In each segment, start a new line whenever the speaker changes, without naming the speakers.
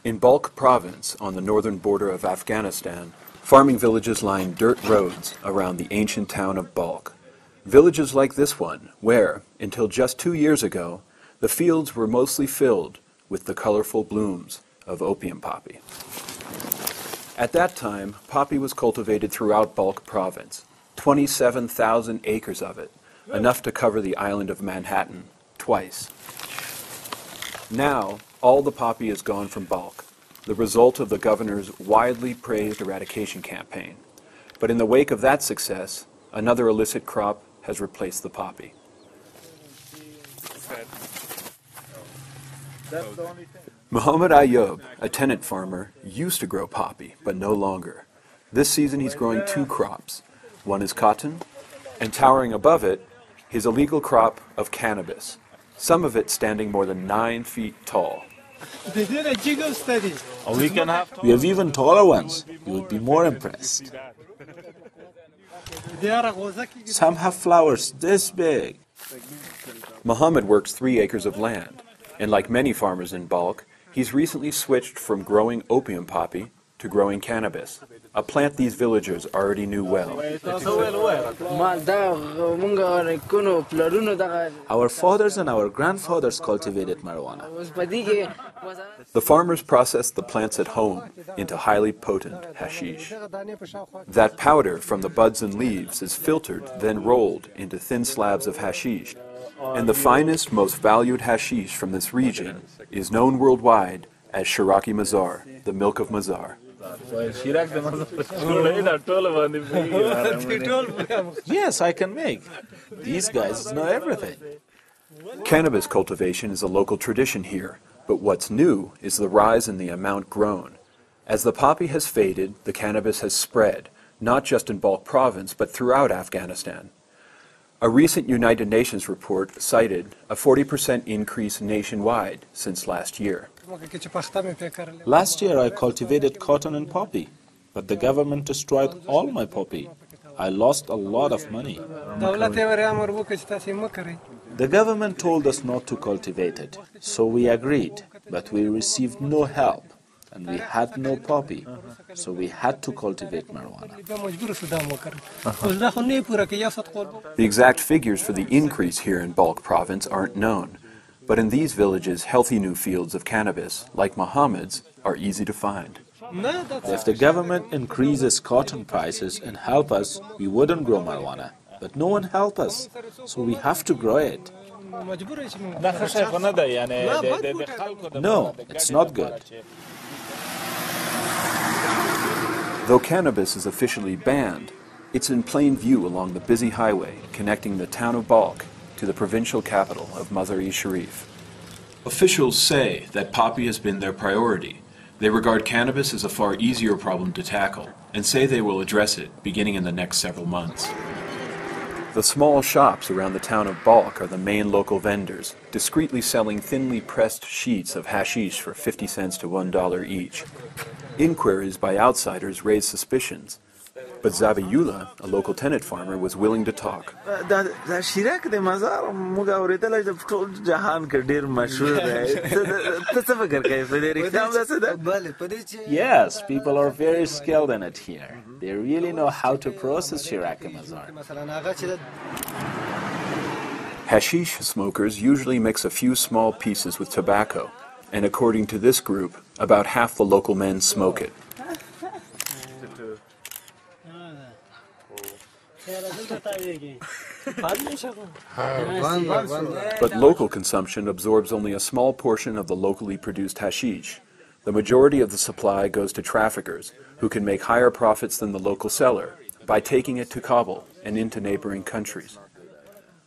In Balkh province, on the northern border of Afghanistan, farming villages line dirt roads around the ancient town of Balkh. Villages like this one, where, until just 2 years ago, the fields were mostly filled with the colorful blooms of opium poppy. At that time, poppy was cultivated throughout Balkh province, 27,000 acres of it, enough to cover the island of Manhattan twice. Now, all the poppy is gone from Balkh, the result of the governor's widely praised eradication campaign. But in the wake of that success, another illicit crop has replaced the poppy. Muhammad Ayub, a tenant farmer, used to grow poppy, but no longer. This season he's growing 2 crops. One is cotton, and towering above it, his illegal crop of cannabis, some of it standing more than 9 feet tall.
We have even taller ones. You would be more impressed. Some have flowers this big.
Muhammad works 3 acres of land, and like many farmers in Balkh, he's recently switched from growing opium poppy to growing cannabis, a plant these villagers already knew well.
Our fathers and our grandfathers cultivated marijuana.
The farmers process the plants at home into highly potent hashish. That powder from the buds and leaves is filtered, then rolled into thin slabs of hashish. And the finest, most valued hashish from this region is known worldwide as Shiraki Mazar, the milk of Mazar.
Yes, I can make. These guys know everything.
Cannabis cultivation is a local tradition here, but what's new is the rise in the amount grown. As the poppy has faded, the cannabis has spread, not just in Balkh province, but throughout Afghanistan. A recent United Nations report cited a 40% increase nationwide since last year.
Last year I cultivated cotton and poppy, but the government destroyed all my poppy. I lost a lot of money. The government told us not to cultivate it, so we agreed, but we received no help, and we had no poppy, so we had to cultivate marijuana.
The exact figures for the increase here in Balkh province aren't known, but in these villages, healthy new fields of cannabis, like Muhammad's, are easy to find.
If the government increases cotton prices and help us, we wouldn't grow marijuana. But no one helps us, so we have to grow it. No, it's not good.
Though cannabis is officially banned, it's in plain view along the busy highway connecting the town of Balkh to the provincial capital of Mazar-e-Sharif. Officials say that poppy has been their priority. They regard cannabis as a far easier problem to tackle and say they will address it beginning in the next several months. The small shops around the town of Balkh are the main local vendors, discreetly selling thinly pressed sheets of hashish for 50 cents to $1 each. Inquiries by outsiders raise suspicions, but Zabihullah, a local tenant farmer, was willing to talk.
Yes, people are very skilled in it here. They really know how to process Shiraki Mazar.
Hashish smokers usually mix a few small pieces with tobacco, and according to this group, about half the local men smoke it. But local consumption absorbs only a small portion of the locally produced hashish. The majority of the supply goes to traffickers, who can make higher profits than the local seller by taking it to Kabul and into neighboring countries.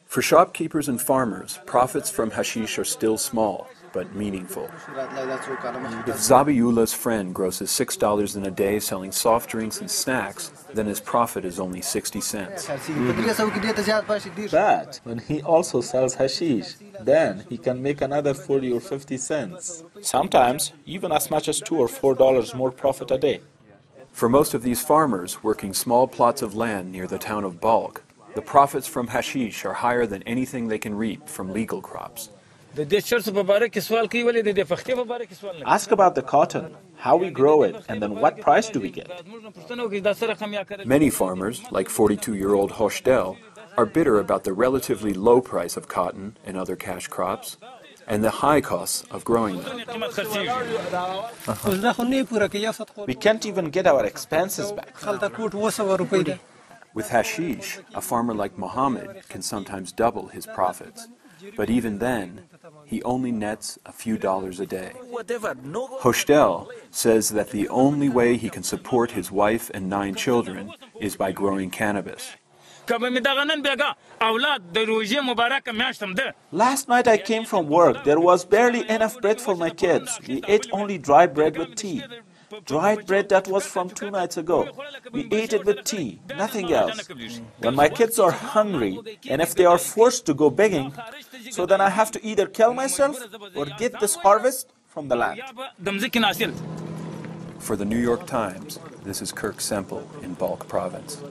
For shopkeepers and farmers, profits from hashish are still small, but meaningful. If Zabihullah's friend grosses $6 in a day selling soft drinks and snacks, then his profit is only 60 cents.
But when he also sells hashish, then he can make another 40 or 50 cents. Sometimes even as much as $2 or $4 more profit a day.
For most of these farmers working small plots of land near the town of Balkh, The profits from hashish are higher than anything they can reap from legal crops.
Ask about the cotton, how we grow it, and then what price do we get?
Many farmers, like 42-year-old Hostel, are bitter about the relatively low price of cotton and other cash crops, and the high costs of growing them.
We can't even get our expenses back.
With hashish, a farmer like Mohammed can sometimes double his profits. But even then, he only nets a few dollars a day. Hostel says that the only way he can support his wife and 9 children is by growing cannabis.
Last night I came from work. There was barely enough bread for my kids. We ate only dry bread with tea. Dried bread that was from 2 nights ago. We ate it with tea, nothing else. When my kids are hungry, and if they are forced to go begging, so then I have to either kill myself or get this harvest from the land.
For the New York Times, this is Kirk Semple in Balkh Province.